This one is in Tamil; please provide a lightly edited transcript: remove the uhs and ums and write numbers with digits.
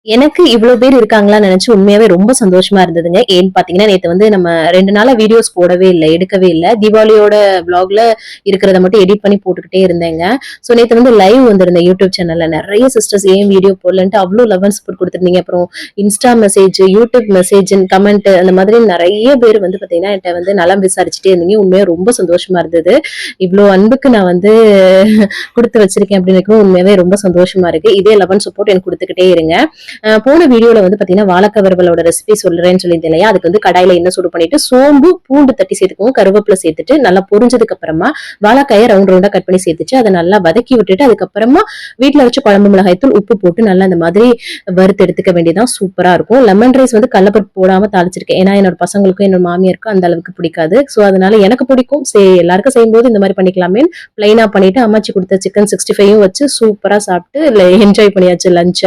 எனக்கு இவ்ளோ பேர் இருக்காங்களான்னு நெனச்சு உண்மையாவே ரொம்ப சந்தோஷமா இருந்ததுங்க. ஏன்னு பார்த்தீங்கன்னா, நேத்து வந்து நம்ம 2 நாளா வீடியோஸ் போடவே இல்ல, எடுக்கவே இல்ல. தீபாவளியோட விளாக்ல இருக்கிறத மட்டும் எடிட் பண்ணி போட்டுக்கிட்டே இருந்தேங்க. ஸோ நேத்து வந்து லைவ் வந்திருந்தேன் யூடியூப் சேனல்ல. நெறைய சிஸ்டர்ஸ் ஏன் வீடியோ போடலன்ட்டு அவ்ளோ லவ் சப்போர்ட் குடுத்திருந்தீங்க. அப்புறம் இன்ஸ்டா மெசேஜ், யூடியூப் மெசேஜ்ன்னு கமெண்ட் அந்த மாதிரி நெறைய பேர் வந்து பார்த்தீங்கன்னா, என்ட்ட வந்து நலம் விசாரிச்சுட்டே இருந்தீங்க. உண்மையா ரொம்ப சந்தோஷமா இருந்தது. இவ்ளோ அன்புக்கு நான் வந்து குடுத்து வச்சிருக்கேன் அப்படின்னு உண்மையாவே ரொம்ப சந்தோஷமா இருக்கு. இதே லவ் அண்ட் சப்போர்ட் எனக்கு குடுத்துக்கிட்டே இருங்க. போன வீடியோல வந்து பாத்தீங்கன்னா வாழைக்காய் வறுவலோட ரெசிபி சொல்றேன்னு சொல்லியிருந்தேன் இல்லையா, அதுக்கு வந்து கடாயில எண்ணெய் சூடு பண்ணிட்டு சோம்பு பூண்டு தட்டி சேர்த்துக்கோங்க, கருவேப்பிலை சேர்த்துட்டு நல்லா பொரிஞ்சதுக்கு அப்புறமா வாழைக்காயை ரவுண்ட் ரவுண்டா கட் பண்ணி சேர்த்துச்சு அதை நல்லா வதக்கி விட்டுட்டு அதுக்கப்புறமா வீட்டுல வச்சு குழம்பு மிளகாய் தூள் உப்பு போட்டு நல்லா அந்த மாதிரி வறுத்து எடுத்துக்க வேண்டியதான். சூப்பரா இருக்கும். லெமன் ரைஸ் வந்து கடலப்பருப்பு போடாம தாளிச்சிருக்கேன், ஏன்னா என்னோட பசங்களுக்கும் என்னோட மாமியாருக்கும் அந்த அளவுக்கு பிடிக்காது. சோ அதனால எனக்கு பிடிக்கும், சரி எல்லாருக்கும் செய்யும்போது இந்த மாதிரி பண்ணிக்கலாமே பிளைனா பண்ணிட்டு அம்மாச்சி கொடுத்த சிக்கன் 65 வச்சு சூப்பரா சாப்பிட்டு என்ஜாய் பண்ணியாச்சு லஞ்ச.